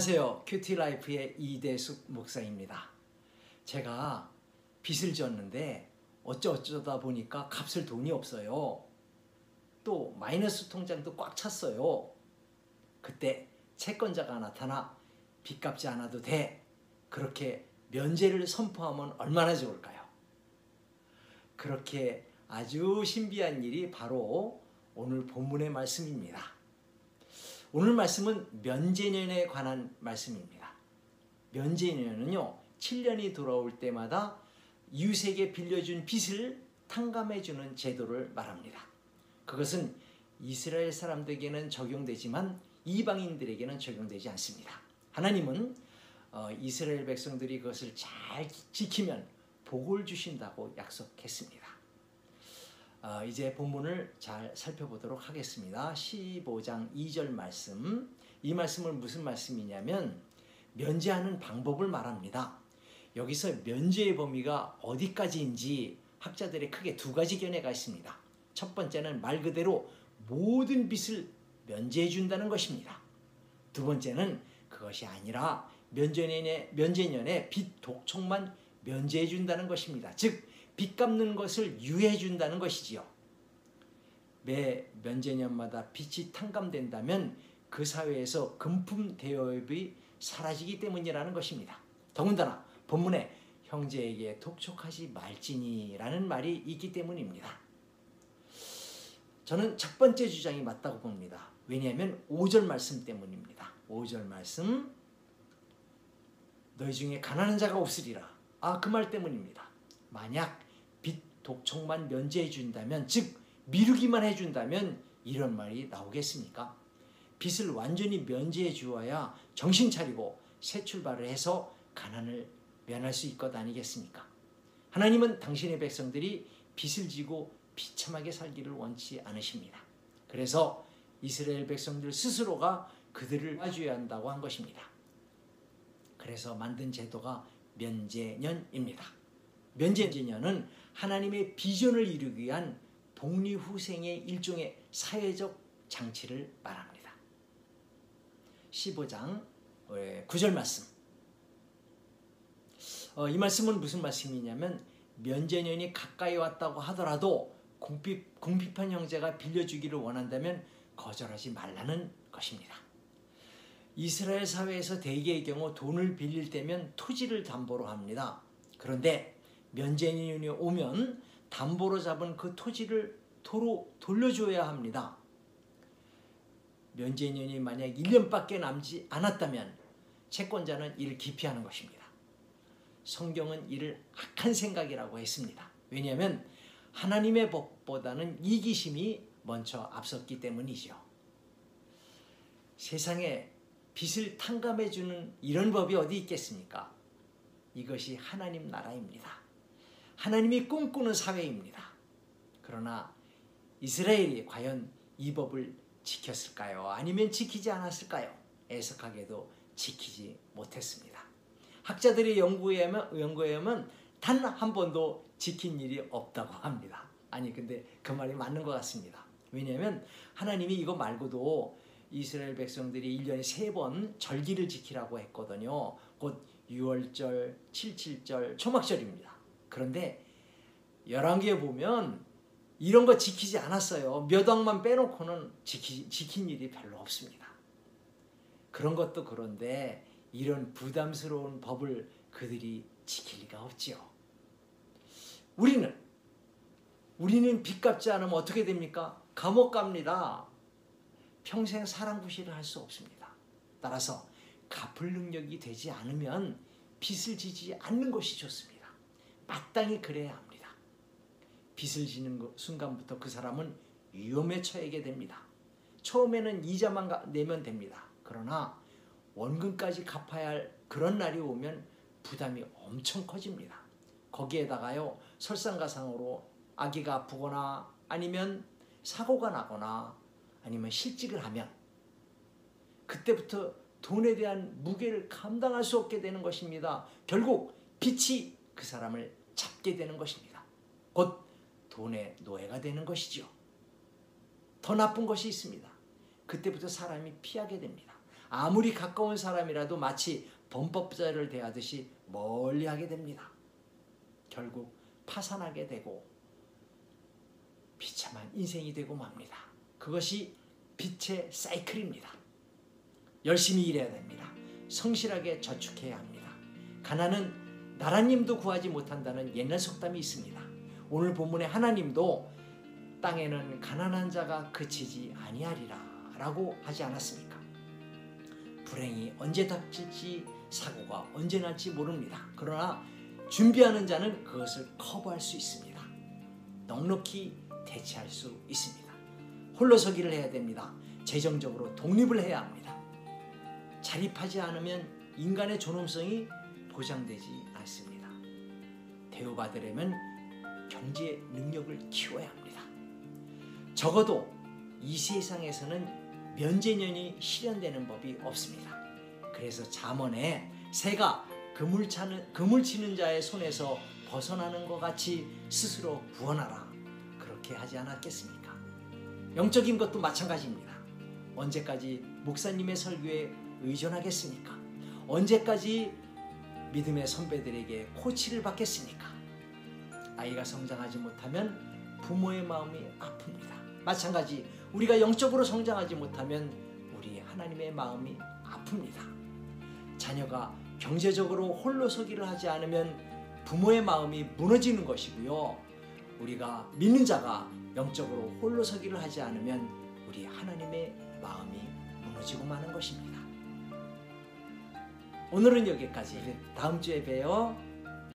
안녕하세요. 큐티라이프의 이대숙 목사입니다. 제가 빚을 졌는데 어쩌다 보니까 갚을 돈이 없어요. 또 마이너스 통장도 꽉 찼어요. 그때 채권자가 나타나 빚 갚지 않아도 돼, 그렇게 면제를 선포하면 얼마나 좋을까요? 그렇게 아주 신비한 일이 바로 오늘 본문의 말씀입니다. 오늘 말씀은 면제년에 관한 말씀입니다. 면제년은요, 7년이 돌아올 때마다 이웃에게 빌려준 빚을 탕감해주는 제도를 말합니다. 그것은 이스라엘 사람들에게는 적용되지만 이방인들에게는 적용되지 않습니다. 하나님은 이스라엘 백성들이 그것을 잘 지키면 복을 주신다고 약속했습니다. 이제 본문을 잘 살펴보도록 하겠습니다. 15장 2절 말씀. 이 말씀은 무슨 말씀이냐면 면제하는 방법을 말합니다. 여기서 면제의 범위가 어디까지인지 학자들의 크게 두 가지 견해가 있습니다. 첫 번째는 말 그대로 모든 빚을 면제해 준다는 것입니다. 두 번째는 그것이 아니라 면제년에 빚 독촉만 면제해 준다는 것입니다. 즉 빚 갚는 것을 유예해 준다는 것이지요. 매 면제년마다 빚이 탕감된다면 그 사회에서 금품 대여업이 사라지기 때문이라는 것입니다. 더군다나 본문에 형제에게 독촉하지 말지니라는 말이 있기 때문입니다. 저는 첫 번째 주장이 맞다고 봅니다. 왜냐하면 5절 말씀 때문입니다. 5절 말씀, 너희 중에 가난한 자가 없으리라. 그 말 때문입니다. 만약 빚 독촉만 면제해 준다면, 즉 미루기만 해준다면 이런 말이 나오겠습니까? 빚을 완전히 면제해 주어야 정신 차리고 새 출발을 해서 가난을 면할 수 있을 것 아니겠습니까? 하나님은 당신의 백성들이 빚을 지고 비참하게 살기를 원치 않으십니다. 그래서 이스라엘 백성들 스스로가 그들을 도와줘야 한다고 한 것입니다. 그래서 만든 제도가 면제년입니다. 면제년은 하나님의 비전을 이루기 위한 독립후생의 일종의 사회적 장치를 말합니다. 15장 9절 말씀. 이 말씀은 무슨 말씀이냐면 면제년이 가까이 왔다고 하더라도 궁핍한 형제가 빌려주기를 원한다면 거절하지 말라는 것입니다. 이스라엘 사회에서 대개의 경우 돈을 빌릴 때면 토지를 담보로 합니다. 그런데 면제년이 오면 담보로 잡은 그 토지를 도로 돌려줘야 합니다. 면제년이 만약 1년밖에 남지 않았다면 채권자는 이를 기피하는 것입니다. 성경은 이를 악한 생각이라고 했습니다. 왜냐하면 하나님의 법보다는 이기심이 먼저 앞섰기 때문이죠. 세상에 빚을 탕감해주는 이런 법이 어디 있겠습니까? 이것이 하나님 나라입니다. 하나님이 꿈꾸는 사회입니다. 그러나 이스라엘이 과연 이 법을 지켰을까요? 아니면 지키지 않았을까요? 애석하게도 지키지 못했습니다. 학자들의 연구에 의하면 단 한 번도 지킨 일이 없다고 합니다. 근데 그 말이 맞는 것 같습니다. 왜냐하면 하나님이 이거 말고도 이스라엘 백성들이 1년에 3번 절기를 지키라고 했거든요. 곧 유월절, 칠칠절, 초막절입니다. 그런데 열왕기에 보면 이런 거 지키지 않았어요. 몇 왕만 빼놓고는 지킨 일이 별로 없습니다. 그런 것도 그런데 이런 부담스러운 법을 그들이 지킬 리가 없지요. 우리는 빚 갚지 않으면 어떻게 됩니까? 감옥 갑니다. 평생 사랑구실을 할 수 없습니다. 따라서 갚을 능력이 되지 않으면 빚을 지지 않는 것이 좋습니다. 마땅히 그래야 합니다. 빚을 지는 순간부터 그 사람은 위험에 처하게 됩니다. 처음에는 이자만 내면 됩니다. 그러나 원금까지 갚아야 할 그런 날이 오면 부담이 엄청 커집니다. 거기에다가요, 설상가상으로 아기가 아프거나 아니면 사고가 나거나 아니면 실직을 하면 그때부터 돈에 대한 무게를 감당할 수 없게 되는 것입니다. 결국 빚이 그 사람을 잡게 되는 것입니다. 곧 돈의 노예가 되는 것이죠. 더 나쁜 것이 있습니다. 그때부터 사람이 피하게 됩니다. 아무리 가까운 사람이라도 마치 범법자를 대하듯이 멀리하게 됩니다. 결국 파산하게 되고 비참한 인생이 되고 맙니다. 그것이 빛의 사이클입니다. 열심히 일해야 됩니다. 성실하게 저축해야 합니다. 가난은 나라님도 구하지 못한다는 옛날 속담이 있습니다. 오늘 본문의 하나님도 땅에는 가난한 자가 그치지 아니하리라 라고 하지 않았습니까? 불행이 언제 닥칠지, 사고가 언제 날지 모릅니다. 그러나 준비하는 자는 그것을 커버할 수 있습니다. 넉넉히 대체할 수 있습니다. 홀로서기를 해야 됩니다. 재정적으로 독립을 해야 합니다. 자립하지 않으면 인간의 존엄성이 보장되지 않습니다. 대우받으려면 경제 능력을 키워야 합니다. 적어도 이 세상에서는 면제년이 실현되는 법이 없습니다. 그래서 잠언에 새가 그물 치는 자의 손에서 벗어나는 것 같이 스스로 구원하라, 그렇게 하지 않았겠습니까? 영적인 것도 마찬가지입니다. 언제까지 목사님의 설교에 의존하겠습니까? 언제까지 믿음의 선배들에게 코치를 받겠습니까? 아이가 성장하지 못하면 부모의 마음이 아픕니다. 마찬가지 우리가 영적으로 성장하지 못하면 우리 하나님의 마음이 아픕니다. 자녀가 경제적으로 홀로서기를 하지 않으면 부모의 마음이 무너지는 것이고요. 우리가 믿는 자가 영적으로 홀로서기를 하지 않으면 우리 하나님의 마음이 무너지고 마는 것입니다. 오늘은 여기까지. 다음 주에 봬요.